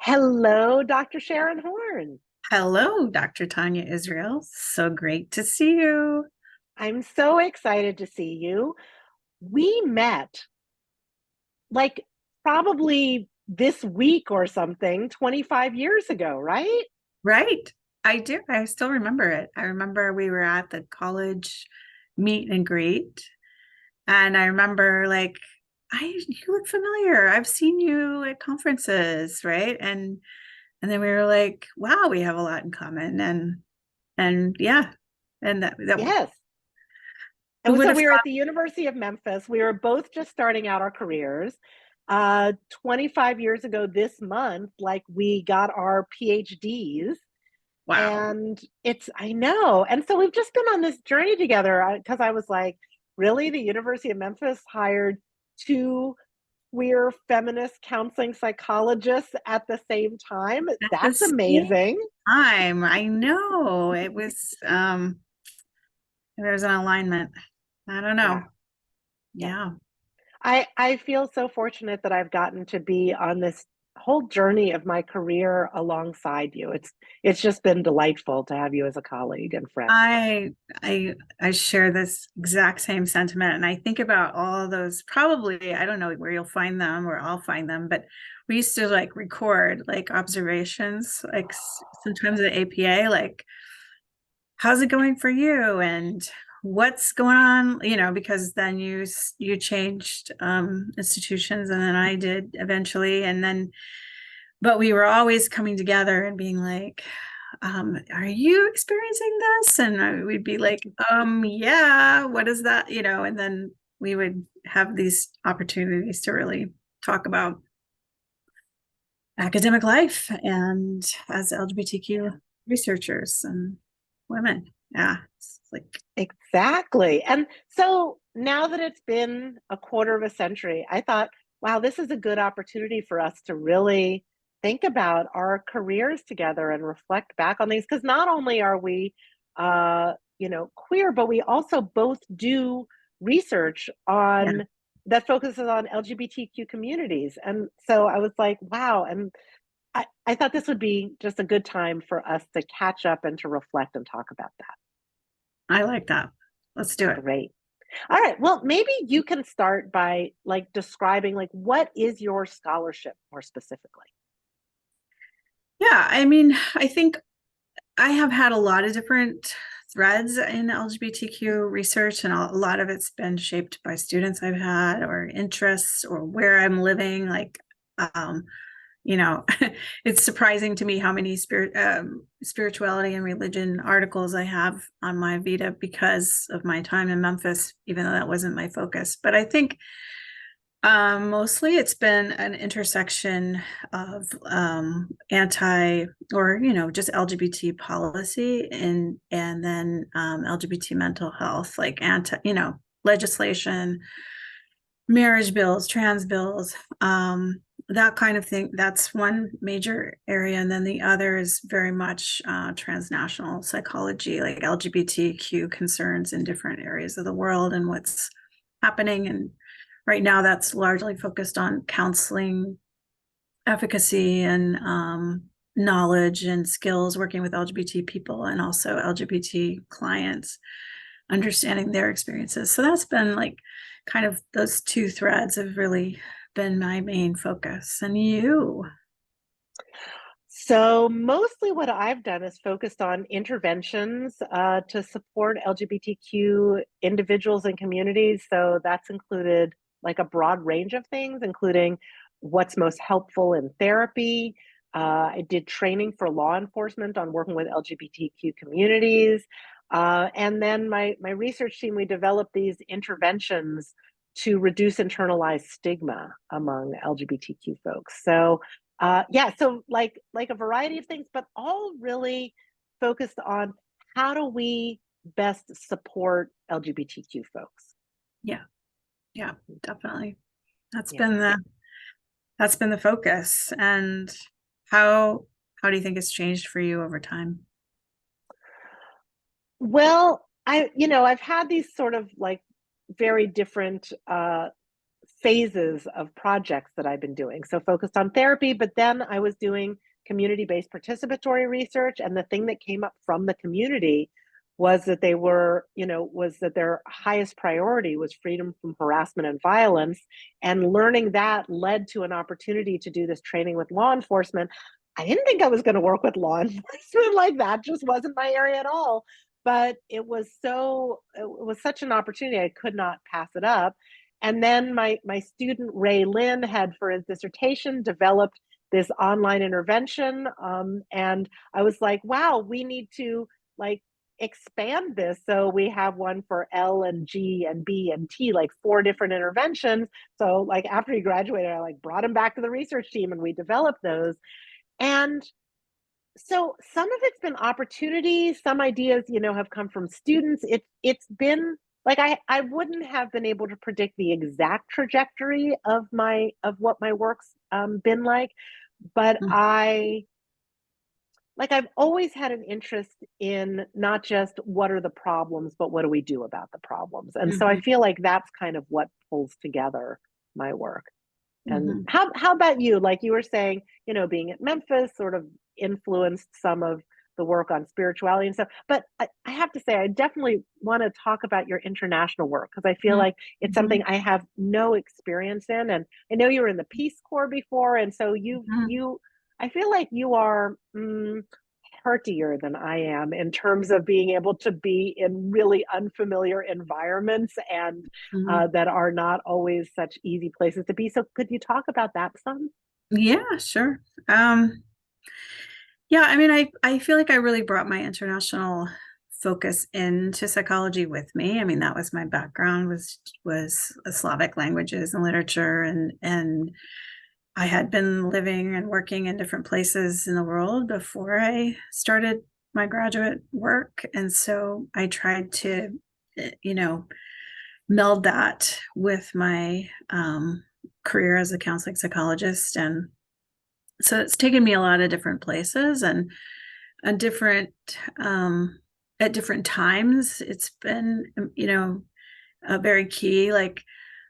Hello, Dr. Sharon Horne. Hello, Dr. Tania Israel. So great to see you. I'm so excited to see you. We met like probably this week or something 25 years ago, right? Right. I do. I still remember it. I remember we were at the college meet and greet. And I remember you look familiar. I've seen you at conferences, right? And then we were like, wow, we have a lot in common. And yeah. And that Yes. who And would so have we were at thought? the University of Memphis. We were both just starting out our careers. 25 years ago this month, like we got our PhDs. Wow. And I know. And so we've just been on this journey together because I was like, really? The University of Memphis hired two queer feminist counseling psychologists at the same time? At the That's same amazing. time, I know there's an alignment. I don't know. Yeah. Yeah. Yeah. I feel so fortunate that I've gotten to be on this whole journey of my career alongside you. It's just been delightful to have you as a colleague and friend. I I share this exact same sentiment, and I think about all those. Probably, I don't know where you'll find them or I'll find them, but we used to record observations, sometimes at APA, how's it going for you and what's going on, because then you changed institutions, and then I did eventually, and then but we were always coming together and being like, are you experiencing this? And we'd be like, yeah, what is that? And then we would have these opportunities to really talk about academic life and as LGBTQ researchers and women. Yeah. It's like, Exactly. And so now that it's been a quarter of a century, I thought, wow, this is a good opportunity for us to really think about our careers together and reflect back on these. Because not only are we, queer, but we also both do research yeah, on that focuses on LGBTQ communities. And so I was like, wow. And I thought this would be just a good time for us to catch up and to reflect and talk about that. I like that. Let's do it. Great. All right. Well, maybe you can start by describing what is your scholarship more specifically? Yeah. I mean, I think I have had a lot of different threads in LGBTQ research, and a lot of it's been shaped by students I've had or interests or where I'm living. Um, you know, it's surprising to me how many spirituality and religion articles I have on my Vita because of my time in Memphis, even though that wasn't my focus. But I think mostly it's been an intersection of anti or just LGBT policy and then LGBT mental health, like anti legislation, marriage bills, trans bills, that kind of thing. That's one major area, and then the other is very much transnational psychology, like LGBTQ concerns in different areas of the world and what's happening. And right now, that's largely focused on counseling, efficacy, and knowledge and skills working with LGBT people and also LGBT clients, understanding their experiences. So that's been kind of those two threads have really been my main focus. And you? So, mostly what I've done is focused on interventions to support LGBTQ individuals and communities. So, that's included a broad range of things, including what's most helpful in therapy. I did training for law enforcement on working with LGBTQ communities. And then my research team, we developed these interventions to reduce internalized stigma among LGBTQ folks. So, yeah, so like a variety of things, but all really focused on how do we best support LGBTQ folks. Yeah, yeah, definitely. That's Yeah, been yeah. the focus. And how do you think it's changed for you over time? Well, I've had these sort of very different phases of projects that I've been doing. So focused on therapy, but then I was doing community-based participatory research. And the thing that came up from the community was that was that their highest priority was freedom from harassment and violence. And learning that led to an opportunity to do this training with law enforcement. I didn't think I was going to work with law enforcement, like that just wasn't my area at all. But it was such an opportunity, I could not pass it up. And then my student Ray Lynn had, for his dissertation, developed this online intervention, and I was like, wow, we need to like expand this. So we have one for L and G and B and T, like 4 different interventions. So like after he graduated, I like brought him back to the research team and we developed those. And so some of it's been opportunity, some ideas, have come from students. It's been like I wouldn't have been able to predict the exact trajectory of what my work's been like, but I've always had an interest in not just what are the problems, but what do we do about the problems. And so I Mm-hmm. feel like that's kind of what pulls together my work. And Mm-hmm. how about you? Like you were saying, being at Memphis sort of influenced some of the work on spirituality and stuff. But I have to say, I definitely want to talk about your international work because I feel like it's Mm-hmm. something I have no experience in. And I know you were in the Peace Corps before, and so Mm-hmm. I feel like you are heartier than I am in terms of being able to be in really unfamiliar environments and Mm-hmm. that are not always such easy places to be. So could you talk about that some? Yeah, sure. Yeah, I mean, I feel like I really brought my international focus into psychology with me. I mean, that was my background was Slavic languages and literature, and I had been living and working in different places in the world before I started my graduate work, and so I tried to, you know, meld that with my career as a counseling psychologist. And so it's taken me a lot of different places and a different at different times. It's been, a very key. Like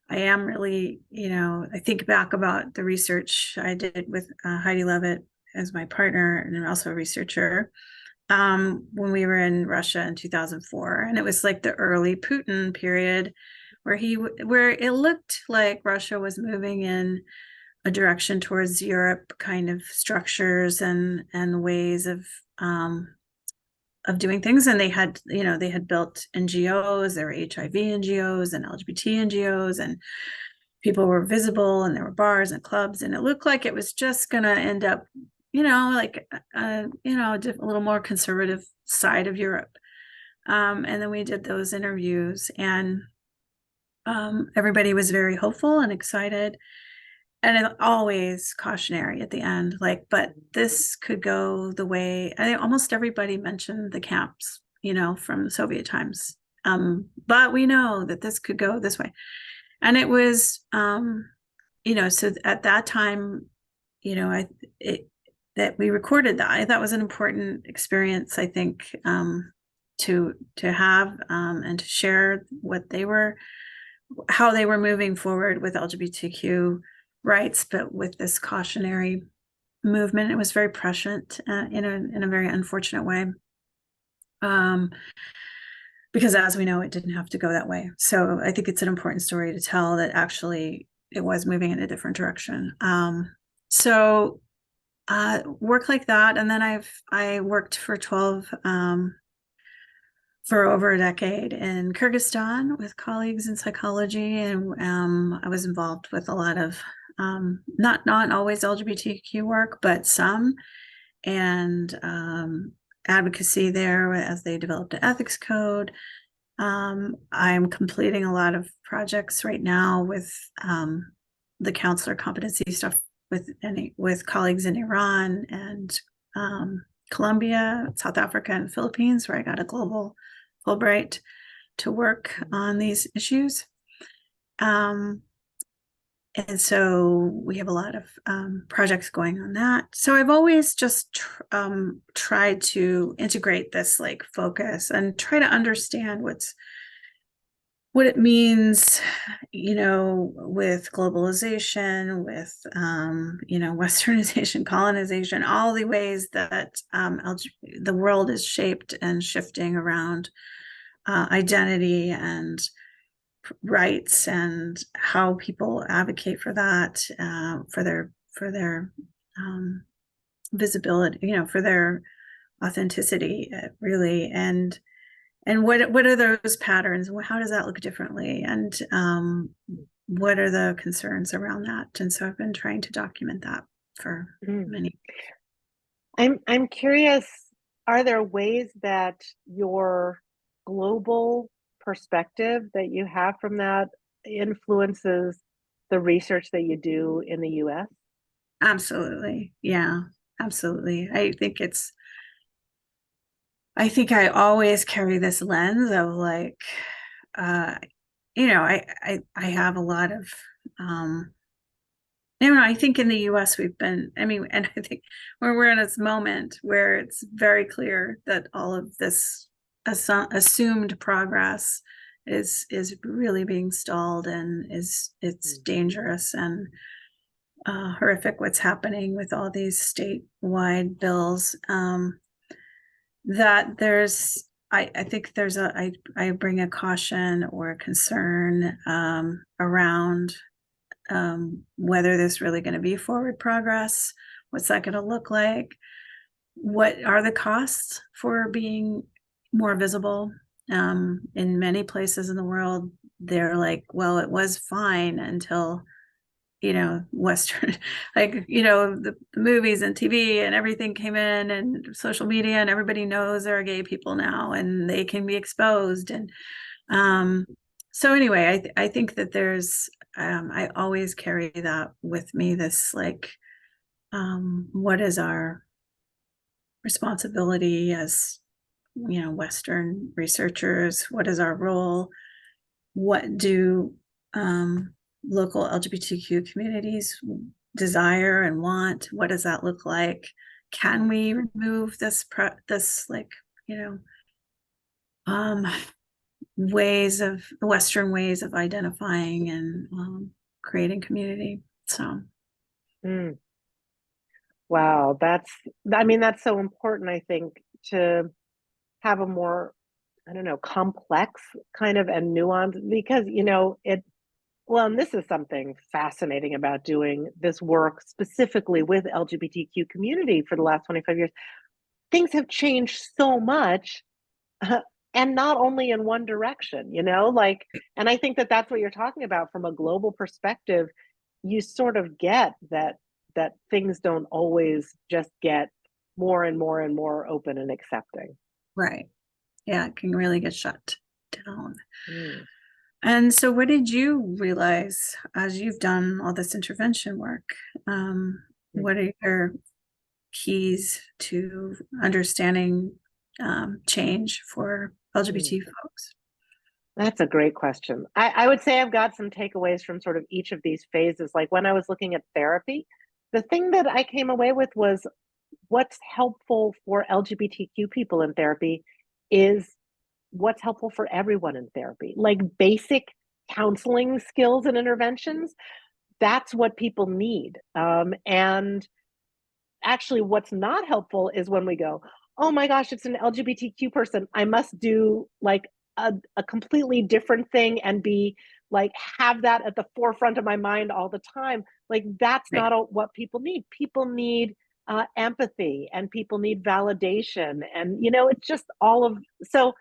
I am really, I think back about the research I did with Heidi Levitt as my partner and also a researcher when we were in Russia in 2004, and it was like the early Putin period where it looked like Russia was moving in a direction towards Europe kind of structures and ways of doing things. And they had built NGOs. There were HIV NGOs and LGBT NGOs, and people were visible, and there were bars and clubs, and it looked like it was just going to end up, like a little more conservative side of Europe. And then we did those interviews, and everybody was very hopeful and excited, and always cautionary at the end, like, but this could go the way. I think almost everybody mentioned the camps, from the Soviet times. But we know that this could go this way. And it was, so at that time, that we recorded that. I thought was an important experience, I think, to have and to share how they were moving forward with LGBTQ rights, but with this cautionary movement. It was very prescient in a very unfortunate way. Because as we know, it didn't have to go that way. So I think it's an important story to tell that actually it was moving in a different direction. So work like that. And then I worked for over a decade in Kyrgyzstan with colleagues in psychology, and I was involved with a lot of not always LGBTQ work, but some, and advocacy there as they developed an ethics code. I'm completing a lot of projects right now with the counselor competency stuff with colleagues in Iran and Colombia, South Africa, and Philippines, where I got a global Fulbright to work on these issues. And so we have a lot of projects going on that. So I've always just tried to integrate this like focus and try to understand what it means, with globalization, with, westernization, colonization, all the ways that the world is shaped and shifting around identity and rights, and how people advocate for that, for their um, visibility, for their authenticity, really, and what are those patterns? How does that look differently? And what are the concerns around that? And so I've been trying to document that for Mm. many. I'm curious, are there ways that your global perspective that you have from that influences the research that you do in the US? Absolutely. Yeah, absolutely. I think I always carry this lens of like, uh, I have a lot of, um, I think in the US we've been, and I think we're in this moment where it's very clear that all of this assumed progress is really being stalled, and it's Mm. dangerous and horrific what's happening with all these statewide bills. That there's I think there's I bring a caution or a concern around whether there's really going to be forward progress. What's that going to look like? What are the costs for being more visible? In many places in the world, they're like, well, it was fine until, Western, like, the movies and TV and everything came in, and social media, and everybody knows there are gay people now and they can be exposed. And um, so anyway, I think that I always carry that with me, this like, what is our responsibility as, Western researchers? What is our role? What do local LGBTQ communities desire and want? What does that look like? Can we remove this, like, you know, um, Western ways of identifying and creating community? So, Mm. Wow, that's so important, I think, to have a more, I don't know, complex kind of and nuanced because, well, and this is something fascinating about doing this work specifically with LGBTQ community for the last 25 years. Things have changed so much, and not only in one direction, like, and I think that that's what you're talking about from a global perspective. You sort of get that things don't always just get more and more and more open and accepting. right. Yeah, it can really get shut down. Mm. And so, what did you realize as you've done all this intervention work? What are your keys to understanding change for Mm. LGBT folks? That's a great question. I would say I've got some takeaways from sort of each of these phases. Like when I was looking at therapy, the thing that I came away with was what's helpful for LGBTQ people in therapy is what's helpful for everyone in therapy. Like basic counseling skills and interventions, that's what people need. And actually, what's not helpful is when we go, oh my gosh, it's an LGBTQ person. I must do like a completely different thing and be like, have that at the forefront of my mind all the time. Like, that's Right. not what people need. People need empathy and people need validation. And, it's just all of, so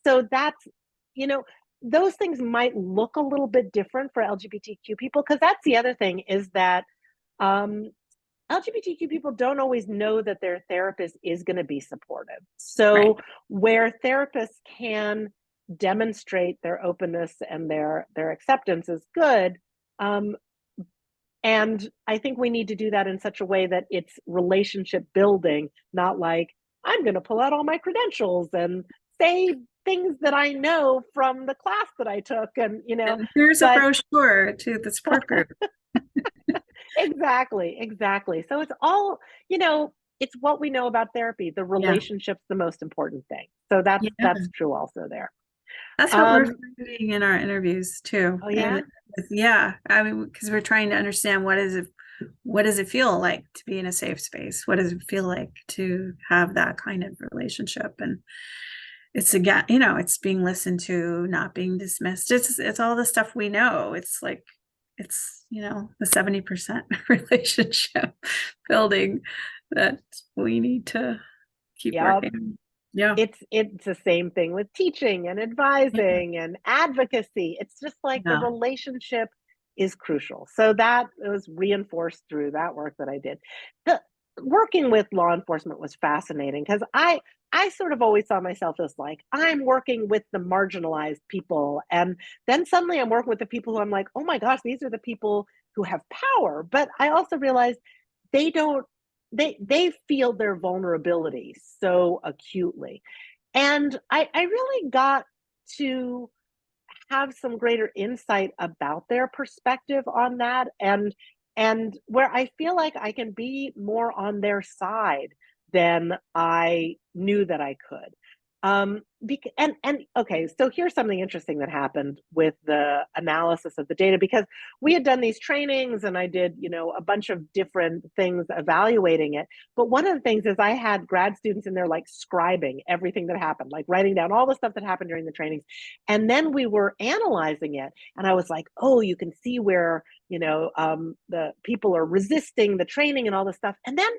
that's, you know, those things might look a little bit different for LGBTQ people because that's the other thing is that um, LGBTQ people don't always know that their therapist is going to be supportive. Right. So, where therapists can demonstrate their openness and their acceptance is good. Um, and I think we need to do that in such a way that it's relationship building, not like I'm going to pull out all my credentials and say things that I know from the class that I took, And here's a but brochure to the support group. exactly. So it's all, it's what we know about therapy. The Yeah. relationship's the most important thing. So that's Yeah. true also there. That's what we're Um, finding in our interviews too. oh And yeah, yeah, I mean, because we're trying to understand what does it feel like to be in a safe space? What does it feel like to have that kind of relationship? And it's again, it's being listened to, not being dismissed. It's all the stuff we know. It's like the 70% relationship building that we need to keep yeah. working on. Yeah. It's the same thing with teaching and Yeah. advising and advocacy. It's just like the Yeah. relationship is crucial. So that was reinforced through that work that I did. The working with law enforcement was fascinating because I sort of always saw myself as like I'm working with the marginalized people, and then suddenly I'm working with the people who I'm like, oh my gosh, these are the people who have power. But I also realized they don't they feel their vulnerability so acutely, and I really got to have some greater insight about their perspective on that, and where I feel like I can be more on their side than I knew that I could. And okay, so here's something interesting that happened with the analysis of the data, because we had done these trainings and I did, a bunch of different things evaluating it. But one of the things is I had grad students in there like scribing everything that happened, like writing down all the stuff that happened during the trainings. And then we were analyzing it, and I was like, oh, you can see where, the people are resisting the training and all this stuff. And then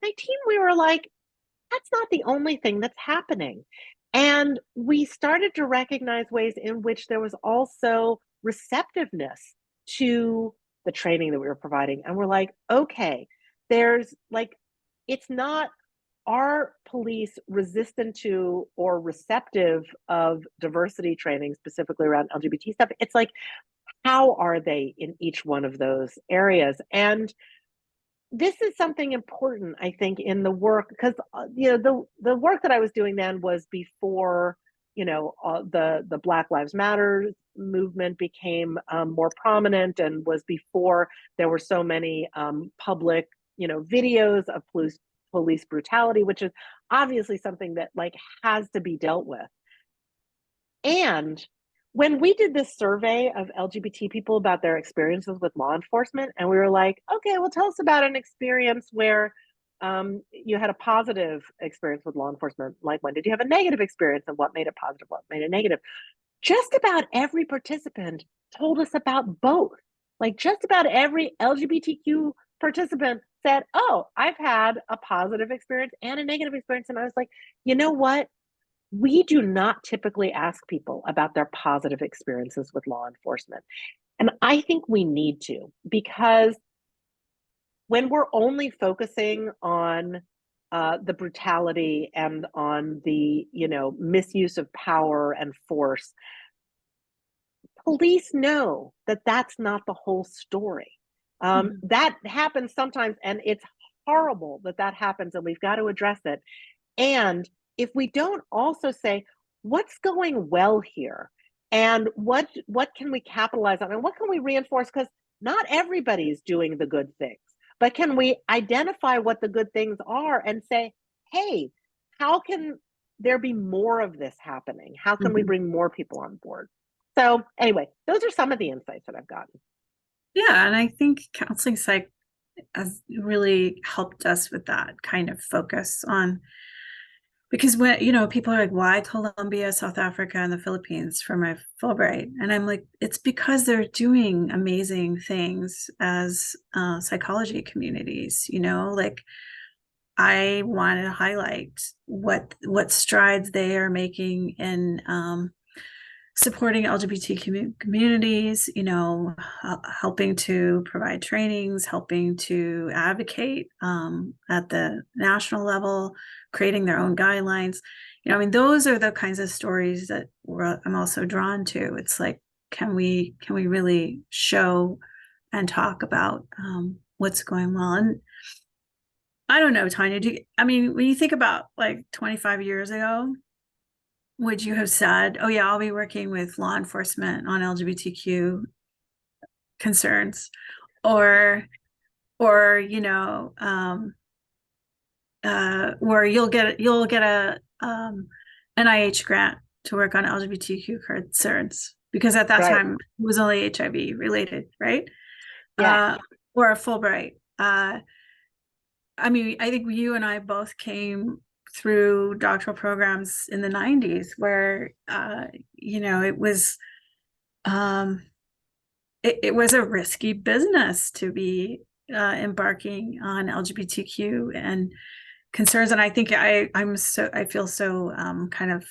my team, we were like, that's not the only thing that's happening. And we started to recognize ways in which there was also receptiveness to the training that we were providing. And we're like, okay, there's like, it's not, are police resistant to or receptive of diversity training, specifically around LGBT stuff? It's like, how are they in each one of those areas? And this is something important, I think, in the work, because the work that I was doing then was before the Black Lives Matter movement became more prominent, and was before there were so many public videos of police brutality, which is obviously something that like has to be dealt with. And when we did this survey of LGBT people about their experiences with law enforcement, and we were like, okay, well, tell us about an experience where you had a positive experience with law enforcement. Like, when did you have a negative experience, and what made it positive, what made it negative? Just about every participant told us about both. Like, just about every LGBTQ participant said, oh, I've had a positive experience and a negative experience. And I was like, you know what? We do not typically ask people about their positive experiences with law enforcement. And I think we need to, because when we're only focusing on the brutality and on the misuse of power and force, police know that that's not the whole story. Mhm. That happens sometimes, and it's horrible that that happens, and we've got to address it. And if we don't also say what's going well here, and what can we capitalize on, and what can we reinforce, because not everybody's doing the good things, but can we identify what the good things are and say, hey, how can there be more of this happening? How can we Mhm. bring more people on board? So anyway, those are some of the insights that I've gotten. Yeah, and I think counseling psych has really helped us with that kind of focus on, because when people are like, why Colombia, South Africa, and the Philippines for my Fulbright? And I'm like, it's because they're doing amazing things as psychology communities. Like, I want to highlight what strides they are making in supporting LGBT communities, helping to provide trainings, helping to advocate at the national level, creating their own guidelines. I mean, those are the kinds of stories that I'm also drawn to. It's like, can we really show and talk about what's going well? And I don't know, Tanya, I mean, when you think about like 25 years ago, would you have said, oh yeah, I'll be working with law enforcement on LGBTQ concerns, or or where you'll get a NIH grant to work on LGBTQ concerns because at that Right. time it was only HIV related, right? Yeah. Uh, or a Fulbright. I mean, I think you and I both came through doctoral programs in the 90s where, it was, um, it was a risky business to be embarking on LGBTQ and concerns. And I think I feel so kind of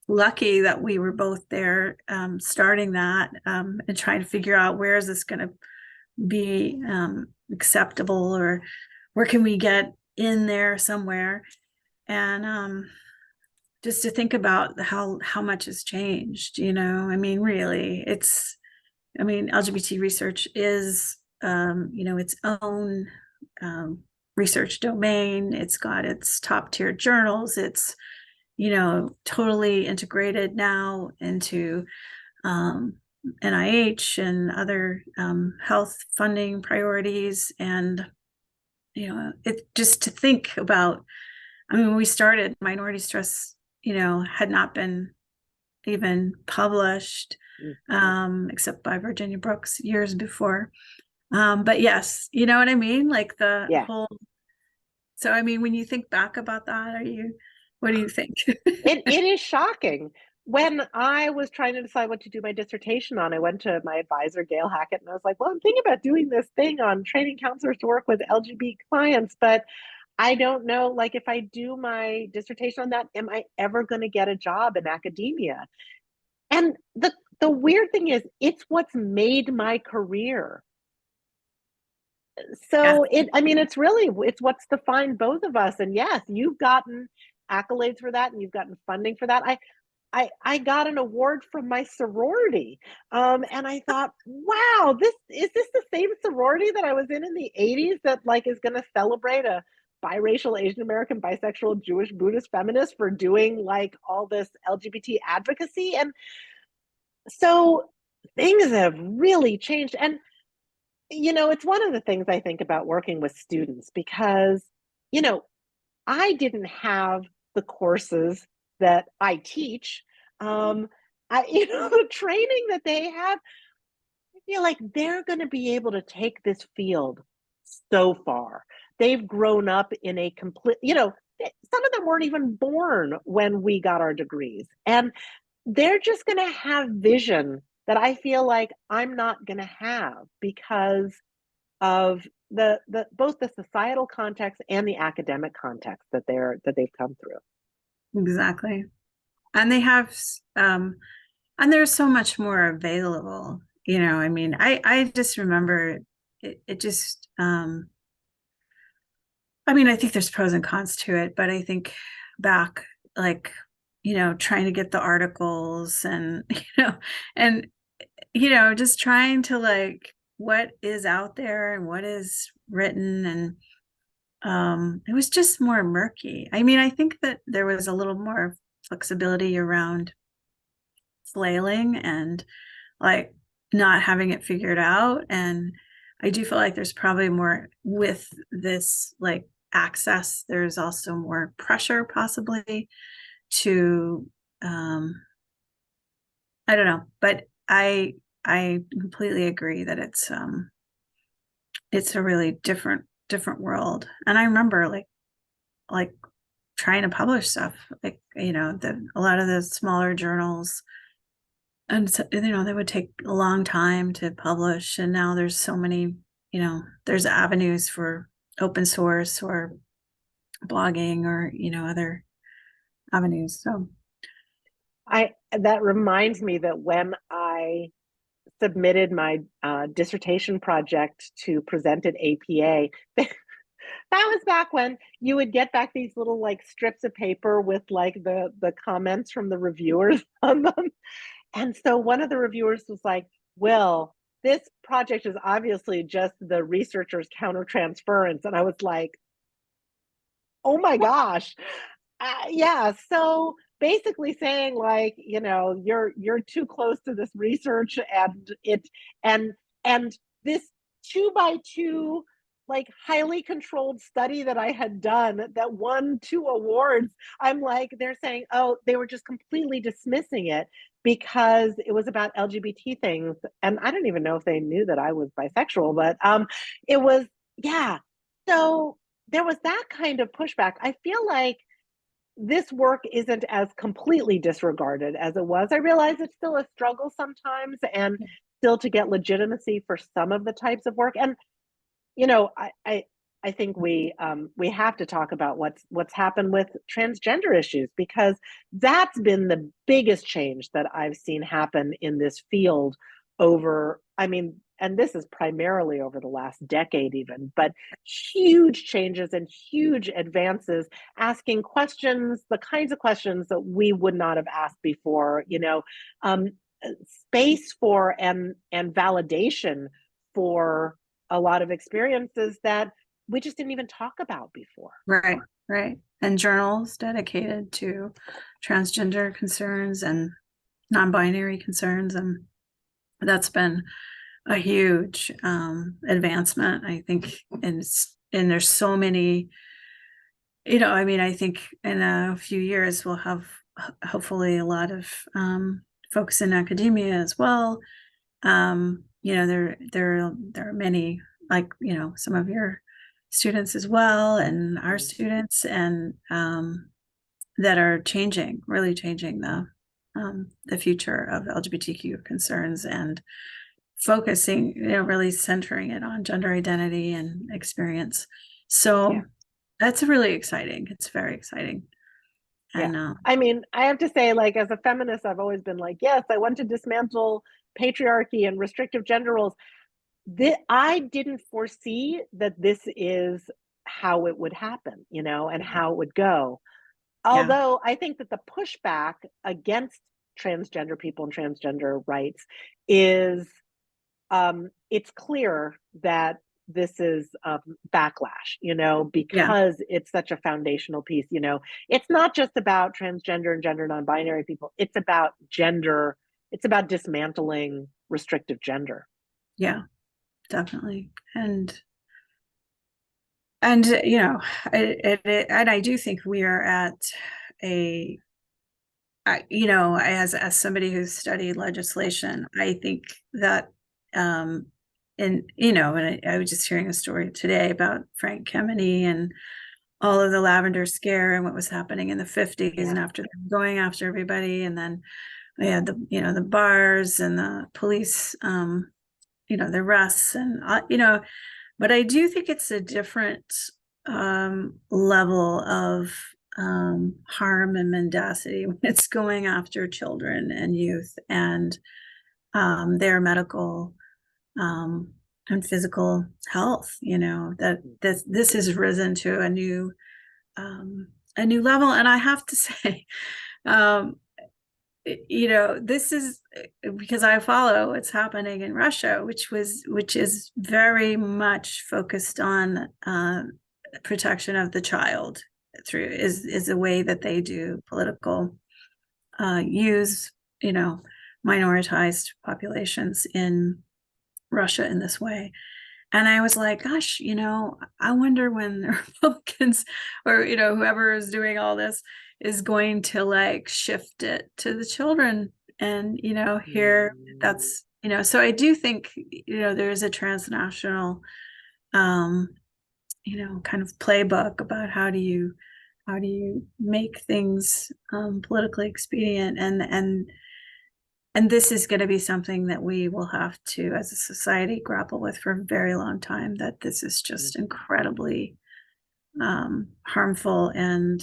lucky that we were both there starting that and trying to figure out where is this going to be acceptable or where can we get in there somewhere. And just to think about how much has changed, I mean, really, LGBT research is, its own research domain. It's got its top tier journals. It's, totally integrated now into NIH and other health funding priorities. And, it just to think about, I mean, when we started, minority stress, had not been even published, Mhm. except by Virginia Brooks years before. But yes, you know what I mean? Like the Yeah. whole, so I mean, when you think back about that, what do you think? It is shocking. When I was trying to decide what to do my dissertation on, I went to my advisor, Gail Hackett, and I was like, well, I'm thinking about doing this thing on training counselors to work with LGBT clients, but I don't know, like, if I do my dissertation on that, am I ever going to get a job in academia? And the weird thing is, it's what's made my career. Yeah, So I mean, it's what's defined both of us. And yes, you've gotten accolades for that, and you've gotten funding for that. I got an award from my sorority, and I thought, wow, this the same sorority that I was in the '80s that like is going to celebrate a biracial Asian American bisexual Jewish Buddhist feminist for doing like all this LGBT advocacy. And so things have really changed. And it's one of the things I think about working with students because, you know, I didn't have the courses that I teach. Um, the training that they have, I feel like they're going to be able to take this field so far. They've grown up in a complete, some of them weren't even born when we got our degrees. And they're just going to have vision that I feel like I'm not going to have because of the both the societal context and the academic context that they've come through. exactly. And they have, um, and there's so much more available. I mean, I just remember it just, I mean, I think there's pros and cons to it, but I think back, like, trying to get the articles and, and, just trying to like what is out there and what is written. And it was just more murky. I mean, I think that there was a little more flexibility around flailing and like not having it figured out. And I do feel like there's probably more with this like access. There's also more pressure possibly to I don't know, but I completely agree that it's a really different world. And I remember like trying to publish stuff, like, a lot of the smaller journals, and so, they would take a long time to publish. And now there's so many, there's avenues for open source or blogging or, other avenues. So I That reminds me that when I submitted my dissertation project to present at APA, that was back when you would get back these little like strips of paper with like the comments from the reviewers on them. And so one of the reviewers was like, "Will, this project is obviously just the researcher's countertransference." And I was like, "Oh my gosh." Yeah, so basically saying like, you're too close to this research and and this 2 by 2 like highly controlled study that I had done that won 2 awards. I'm like, they're saying, oh, they were just completely dismissing it because it was about LGBT things. And I don't even know if they knew that I was bisexual, but it was, yeah. So there was that kind of pushback. I feel like this work isn't as completely disregarded as it was. I realize it's still a struggle sometimes and still to get legitimacy for some of the types of work. And you know, I think we have to talk about what's happened with transgender issues because that's been the biggest change that I've seen happen in this field over, I mean, and this is primarily over the last decade even, but huge changes and huge advances, asking questions, the kinds of questions that we would not have asked before, um, space for and validation for a lot of experiences that we just didn't even talk about before. Right, right. And journals dedicated to transgender concerns and non-binary concerns. And that's been a huge advancement, I think. And there's so many, I mean, I think in a few years we'll have hopefully a lot of folks in academia as well. There are many, like, some of your students as well, and our students, and that are really changing the future of LGBTQ concerns, and focusing, really centering it on gender identity and experience. So Yeah. that's really exciting. It's very exciting. Yeah. And I mean, I have to say, like, as a feminist, I've always been like, yes, I want to dismantle patriarchy and restrictive gender roles. I didn't foresee that this is how it would happen, and how it would go. yeah, Although I think that the pushback against transgender people and transgender rights is it's clear that this is backlash, yeah, because it's such a foundational piece. It's not just about transgender and gender non-binary people. It's about gender. It's about dismantling restrictive gender. yeah, definitely. And and I do think we are at a, as somebody who's studied legislation, I think that, and I was just hearing a story today about Frank Kemeny and all of the lavender scare and what was happening in the 50s, Yeah. and after going after everybody, and then we had the bars and the police, the arrests, and but I do think it's a different level of harm and mendacity when it's going after children and youth, and their medical and physical health. That this has risen to a new level. And I have to say, um, this is because I follow what's happening in Russia, which is very much focused on protection of the child, through is a way that they do political use, minoritized populations in Russia in this way. And I was like, gosh, I wonder when the Republicans, or, whoever is doing all this, is going to like shift it to the children. And, here that's, so I do think, there's a transnational, um, kind of playbook about how do you make things politically expedient, and this is going to be something that we will have to, as a society, grapple with for a very long time. That this is just incredibly harmful, and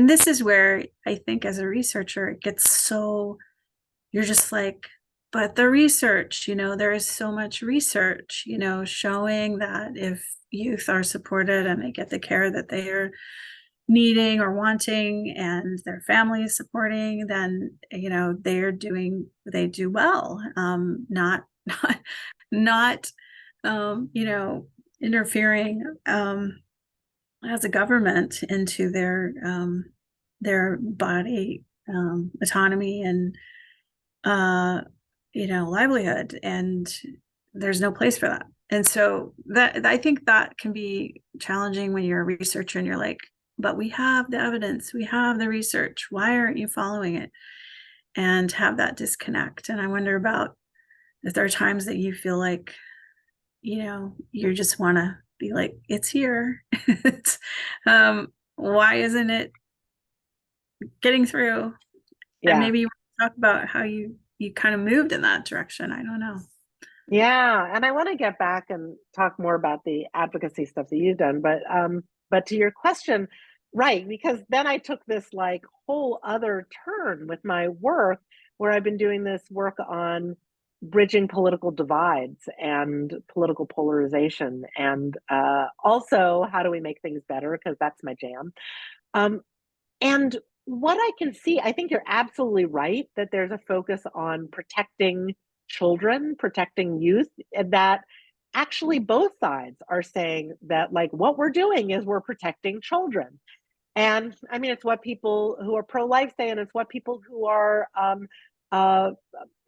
this is where I think, as a researcher, it gets so, you're just like, but the research, there is so much research, showing that if youth are supported and they get the care that they are needing or wanting, and their family is supporting, then they do well. Not interfering as a government into their body autonomy and livelihood. And there's no place for that and so that I think that can be challenging when you're a researcher and you're like, but we have the evidence, we have the research, why aren't you following it? And have that disconnect. And I wonder about if there are times that you feel like, you just want to be like, it's here. It's, why isn't it getting through? And Yeah. maybe you want to talk about how you kind of moved in that direction. I don't know. Yeah, and I want to get back and talk more about the advocacy stuff that you've done, but to your question, right, because then I took this like whole other turn with my work where I've been doing this work on bridging political divides and political polarization and also how do we make things better because that's my jam. Um, and what I can see, I think you're absolutely right that there's a focus on protecting children, protecting youth, and that actually both sides are saying that, like, what we're doing is we're protecting children. And I mean, it's what people who are pro life say, and it's what people who are uh,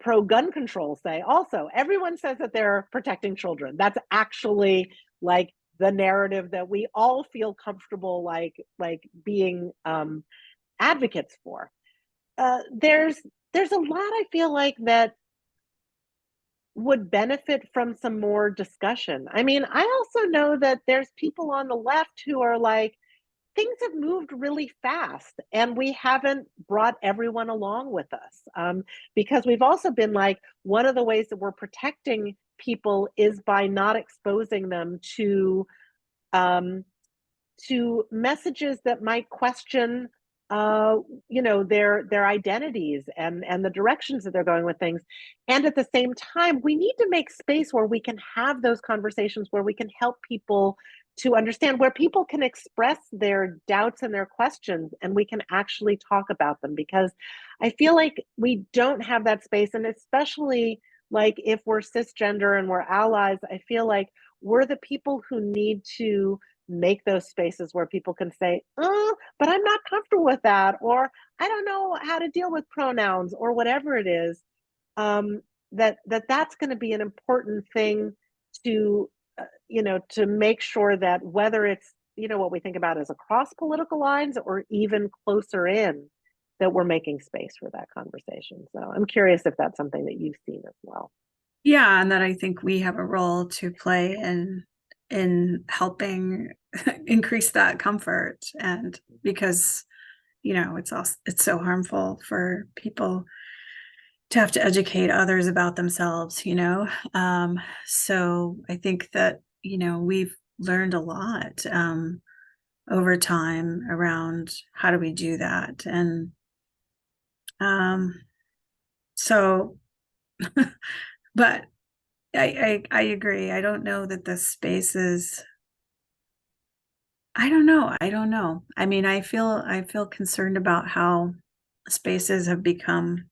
pro gun control say also. Everyone says that they're protecting children. That's actually like the narrative that we all feel comfortable like being advocates for. There's a lot I feel like that would benefit from some more discussion. I mean, I also know that there's people on the left who are like, things have moved really fast and we haven't brought everyone along with us because we've also been like, one of the ways that we're protecting people is by not exposing them um, to messages that might question uh their identities and the directions that they're going with things, and at the same time we need to make space where we can have those conversations, where we can help people to understand, where people can express their doubts and their questions and we can actually talk about them, because I feel like we don't have that space. And especially like if we're cisgender and we're allies, I feel like we're the people who need to make those spaces where people can say, oh, but I'm not comfortable with that, or I don't know how to deal with pronouns, or whatever it is. Um, that's going to be an important thing to, to make sure that whether it's, what we think about as across political lines or even closer in, that we're making space for that conversation. So I'm curious if that's something that you've seen as well. Yeah, and that I think we have a role to play in helping increase that comfort, and because it's so harmful for people to have to educate others about themselves, so I think that we've learned a lot over time around how do we do that. And um so but I agree. I don't know that the space is, I don't know. I mean, I feel concerned about how spaces have become,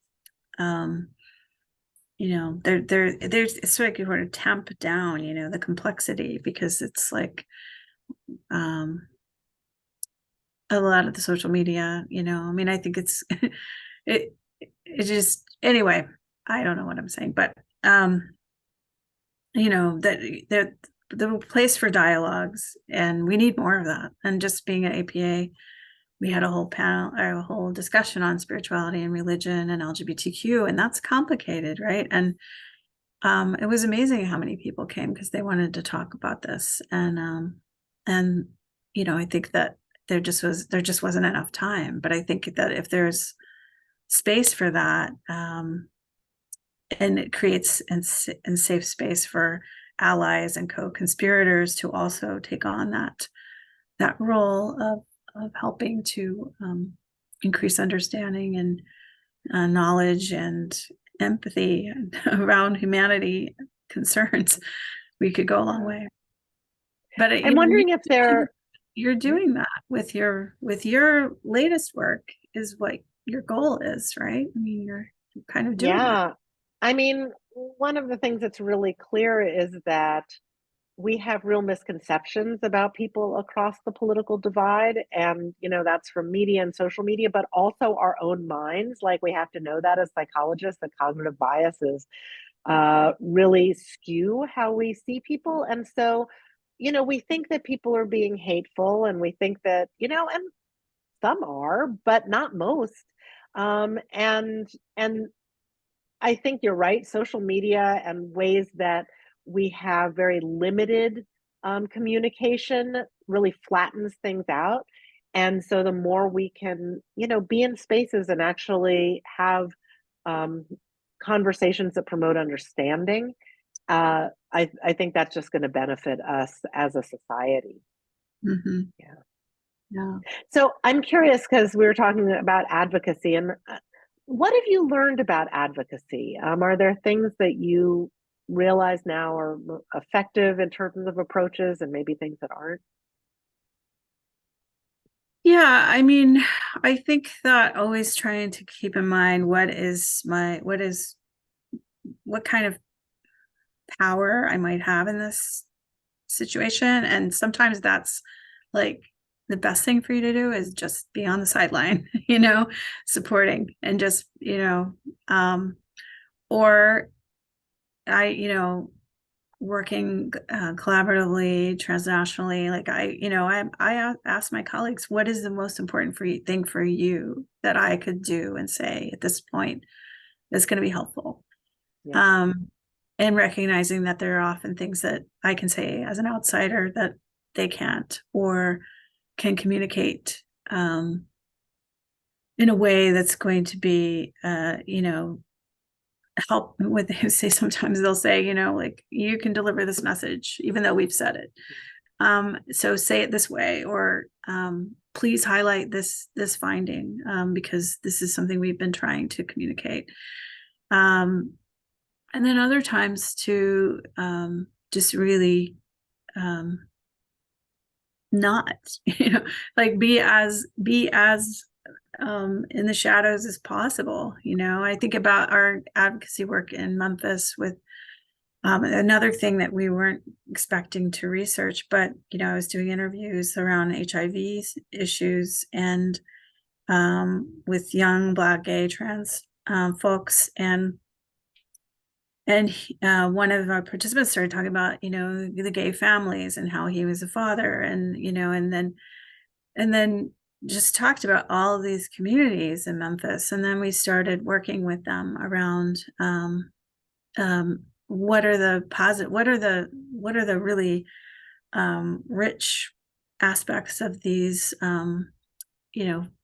um, there's it's like you want to tamp down, the complexity, because it's like um a lot of the social media, I mean, I think it's it it just, anyway, I don't know what I'm saying, but that the place for dialogues, and we need more of that. And just being at APA, we had a whole panel or a whole discussion on spirituality and religion and LGBTQ, and that's complicated, right? And it was amazing how many people came because they wanted to talk about this. And I think that there just wasn't enough time. But I think that if there's space for that, and it creates and safe space for allies and co-conspirators to also take on that role of helping to increase understanding and knowledge and empathy around humanity concerns, we could go a long way. But I'm wondering if there. you're doing that with your latest work, is what your goal is, right? I mean, you're kind of doing that. Yeah. I mean, one of the things that's really clear is that we have real misconceptions about people across the political divide. And, that's from media and social media, but also our own minds. Like, we have to know that as psychologists, that cognitive bias is really skew how we see people. And so, we think that people are being hateful, and we think that, and some are, but not most. And I think you're right. Social media and ways that we have very limited communication really flattens things out. And so the more we can, be in spaces and actually have um, conversations that promote understanding, I think that's just going to benefit us as a society. Mhm. Yeah. Yeah. So I'm curious because we were talking about advocacy, and what have you learned about advocacy? Are there things that you realize now are effective in terms of approaches, and maybe things that aren't? Yeah, I mean, I think that always trying to keep in mind what kind of power I might have in this situation. And sometimes that's like the best thing for you to do is just be on the sideline, supporting and just, or working collaboratively, transnationally. Like I ask my colleagues, what is the most important thing for you that I could do and say at this point that's going to be helpful? Yeah, Um, and recognizing that there are often things that I can say as an outsider that they can't or can communicate in a way that's going to be, help what they say. Sometimes they'll say, like you can deliver this message, even though we've said it. So say it this way, or please highlight this finding because this is something we've been trying to communicate. And then other times to just really um, not, like be as in the shadows as possible. I think about our advocacy work in Memphis with another thing that we weren't expecting to research, but I was doing interviews around HIV issues and with young Black, gay, trans folks, and one of our participants started talking about the gay families and how he was a father, and then just talked about all of these communities in Memphis, and then we started working with them around what are the positive, what are the really rich aspects of these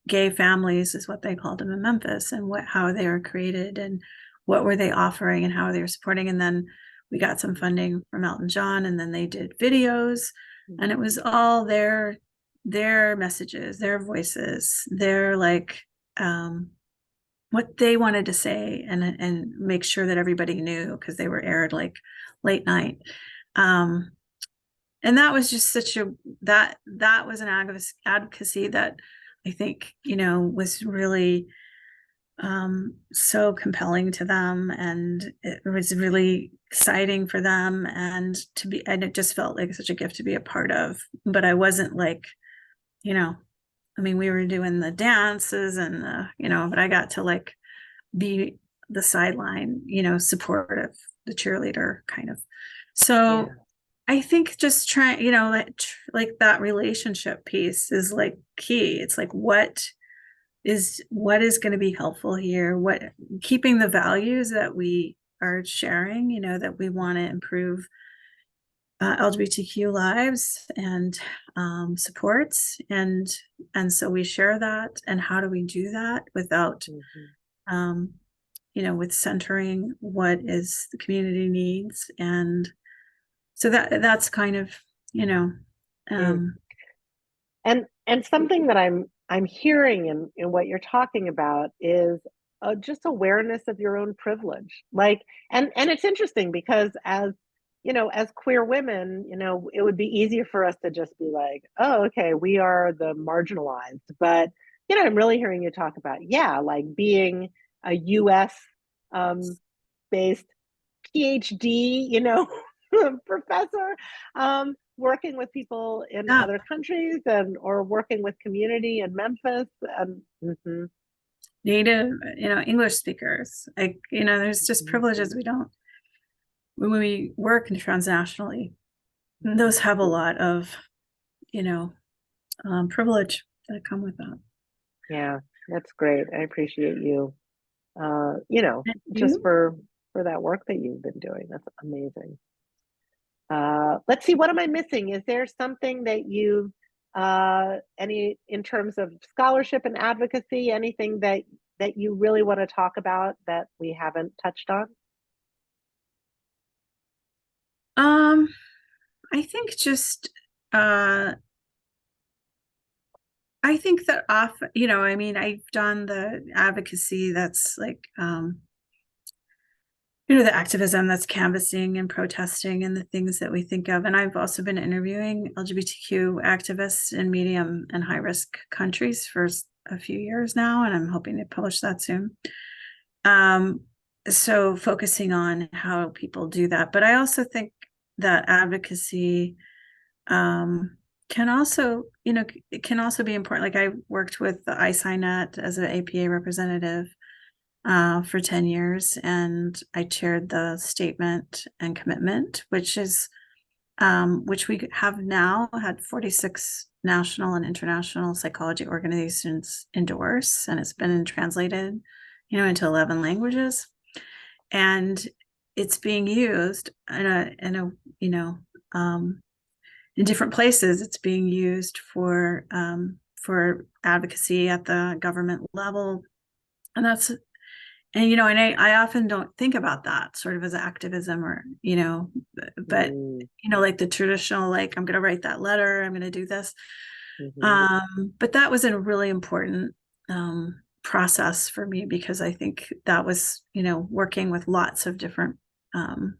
gay families is what they called them in Memphis, and how they were created and what were they offering and how they were supporting. And then we got some funding from Elton John, and then they did videos, and it was all their messages, their voices, their like what they wanted to say, and make sure that everybody knew because they were aired like late night. Um, and that was just that was an advocacy that I think was really so compelling to them, and it was really exciting for them, and it just felt like such a gift to be a part of. But I wasn't like, I mean, we were doing the dances and but I got to like be the sideline, supportive, the cheerleader kind of. So yeah, I think just trying, like that relationship piece is like key. It's like what is going to be helpful here? What keeping the values that we are sharing, that we want to improve LGBTQ lives and supports, and so we share that. And how do we do that without, hmm um, with centering what is the community needs, and so that's kind of, you know, mm. um, And something that I'm hearing in what you're talking about is just awareness of your own privilege. Like, and it's interesting because as queer women, it would be easier for us to just be like, oh, okay, we are the marginalized. But I'm really hearing you talk about, yeah, like being a U.S. Um, based PhD, professor, working with people in yeah, other countries and or working with community in Memphis. native, English speakers. Like, there's just privileges we don't. when we work transnationally, those have a lot of, you know, privilege that come with that. Yeah, that's great. I appreciate you, Thank just you. for that work that you've been doing. That's amazing. Let's see, what am I missing? Is there something that you, any in terms of scholarship and advocacy, anything that you really want to talk about that we haven't touched on? Um, I think just uh I think that often, I mean, I've done the advocacy that's like the activism that's canvassing and protesting and the things that we think of. And I've also been interviewing LGBTQ activists in medium and high risk countries for a few years now, and I'm hoping to publish that soon. Um, so focusing on how people do that. But I also think that advocacy can also, it can also be important. Like I worked with the ISINET as an APA representative for 10 years, and I chaired the statement and commitment, which we have now had 46 national and international psychology organizations endorse, and it's been translated, into 11 languages, and it's being used um, in different places. It's being used for advocacy at the government level, and that's and I often don't think about that sort of as activism, or but Mm, like the traditional, like I'm going to write that letter, I'm going to do this. mhm, But that was a really important process for me, because I think that was working with lots of different um,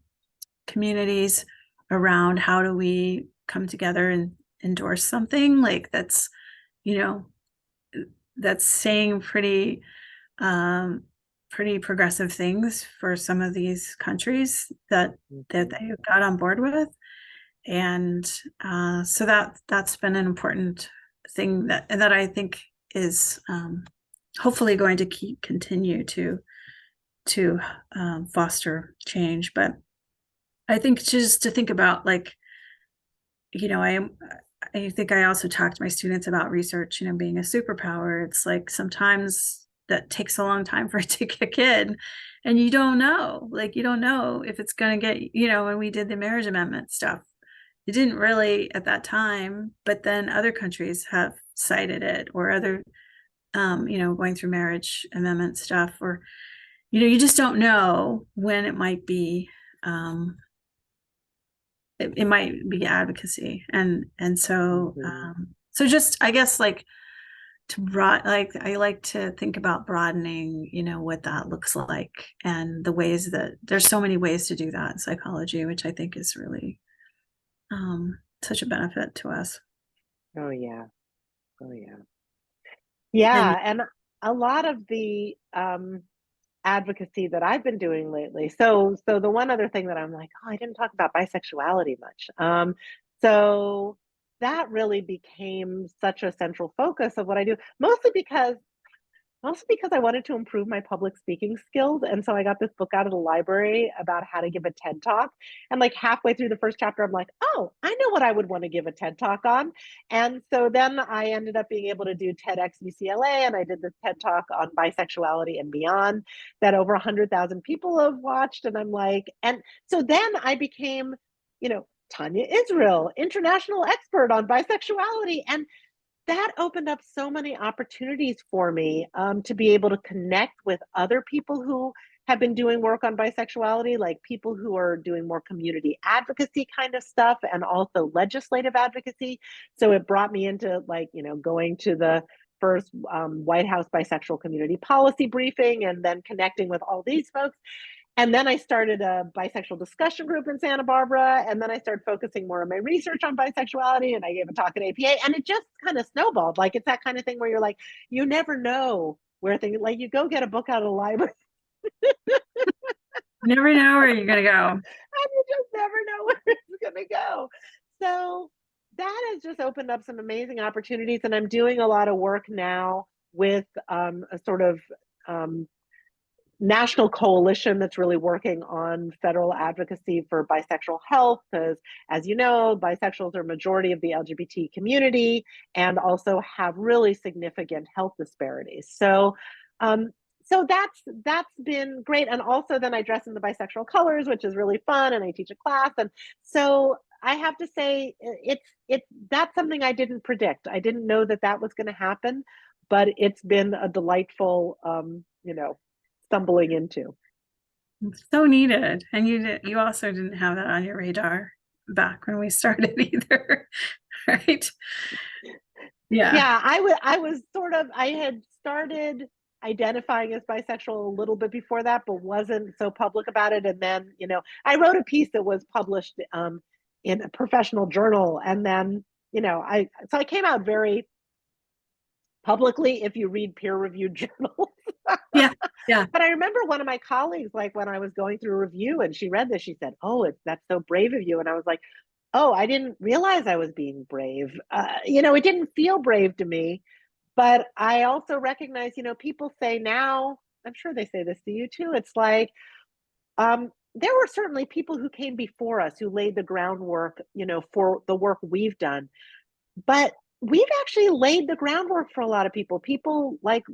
communities around how do we come together and endorse something like you know that's saying um, pretty progressive things for some of these countries that mhm. they got on board with. And so that's been an important thing that I think is hopefully going to continue to foster change. But I think just to think about, like, you know, I I think I also talk to my students about research, being a superpower. It's like sometimes that takes a long time for it to kick in, and you don't know if it's going to get, when we did the marriage amendment stuff, it didn't really at that time, but then other countries have cited it, or other, going through marriage amendment stuff, or, you just don't know when it might be, um, it might be advocacy. And so Mhm. so just, I guess, like, like I like to think about broadening, what that looks like, and the ways that there's so many ways to do that in psychology, which I think is really such a benefit to us. Oh yeah. Oh yeah. And Yeah, and a lot of the advocacy that I've been doing lately. So the one other thing that I'm like, oh, I didn't talk about bisexuality much. So that really became such a central focus of what I do, mostly because I wanted to improve my public speaking skills. And so I got this book out of the library about how to give a TED talk. And like halfway through the first chapter, I'm like, oh, I know what I would want to give a TED talk on. And so then I ended up being able to do TEDx UCLA, and I did this TED talk on bisexuality and beyond that over 100,000 people have watched. And I'm like, and so then I became, Tania Israel, international expert on bisexuality. And that opened up so many opportunities for me, to be able to connect with other people who have been doing work on bisexuality, like people who are doing more community advocacy kind of stuff and also legislative advocacy. So it brought me into, like, going to the first White House bisexual community policy briefing, and then connecting with all these folks. And then I started a bisexual discussion group in Santa Barbara. And then I started focusing more on my research on bisexuality. And I gave a talk at APA. And it just kind of snowballed. Like, it's that kind of thing where you're like, you never know where things, like, you go get a book out of the library you never know where you're going to go. and you just never know where it's going to go. So that has just opened up some amazing opportunities. And I'm doing a lot of work now with a sort of um, national coalition that's really working on federal advocacy for bisexual health, because as you know, bisexuals are a majority of the LGBT community and also have really significant health disparities. Um, so that's been great. And also then I dress in the bisexual colors, which is really fun, and I teach a class. And so I have to say it's that's something I didn't predict. I didn't know that that was going to happen, but it's been a delightful stumbling into. So needed. And you also didn't have that on your radar back when we started either, right? Yeah. Yeah, I was sort of I had started identifying as bisexual a little bit before that, but wasn't so public about it. And then, I wrote a piece that was published in a professional journal. And then, I came out very publicly if you read peer-reviewed journals. Yeah. Yeah. But I remember one of my colleagues, like when I was going through a review and she read this, she said, "Oh, that's so brave of you." And I was like, "Oh, I didn't realize I was being brave." It didn't feel brave to me, but I also recognize, people say now, I'm sure they say this to you too. It's like, there were certainly people who came before us who laid the groundwork, for the work we've done. But we've actually laid the groundwork for a lot of people. People like,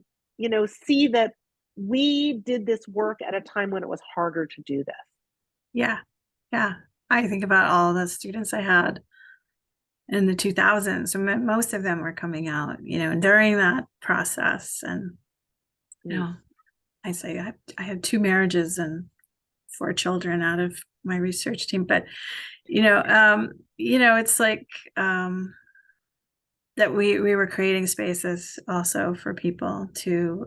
see that we did this work at a time when it was harder to do this. Yeah. Yeah. I think about all the students I had in the 2000s. Most of them were coming out, during that process. And, Mm. I say I had 2 marriages and 4 children out of my research team. But, it's like, that we were creating spaces also for people to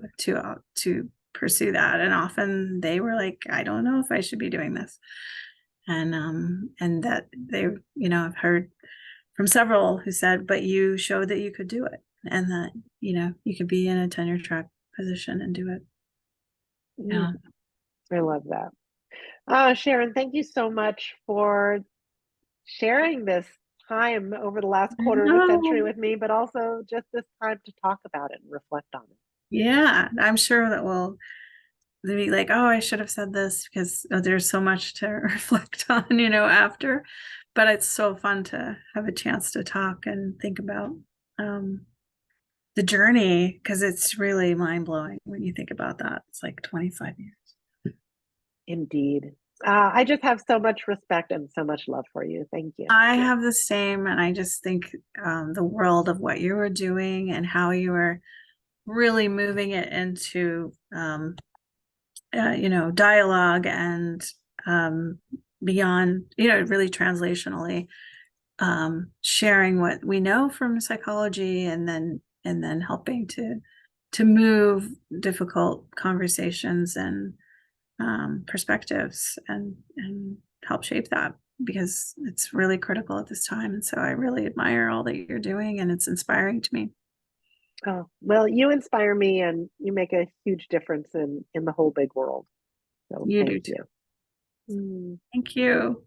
pursue that, and often they were like, I don't know if I should be doing this, and that they, I've heard from several who said, but you showed that you could do it, and that you could be in a tenure track position and do it. Mm. Yeah. I love that. Sharon, thank you so much for sharing this time over the last quarter of a century No. with me, but also just this time to talk about it and reflect on it. Yeah, I'm sure that we'll be like, oh, I should have said this, because there's so much to reflect on, after. But it's so fun to have a chance to talk and think about um, the journey, because it's really mind blowing when you think about that. It's like 25 years. Indeed. I just have so much respect and so much love for you. Thank you. I have the same, and I just think the world of what you were doing and how you were really moving it into dialogue and beyond, really translationally, sharing what we know from psychology, and then helping to move difficult conversations and perspectives, and help shape that, because it's really critical at this time. And so I really admire all that you're doing, and it's inspiring to me. Oh, well, you inspire me and you make a huge difference in the whole big world. So You do thank too. you. Mm. Thank you.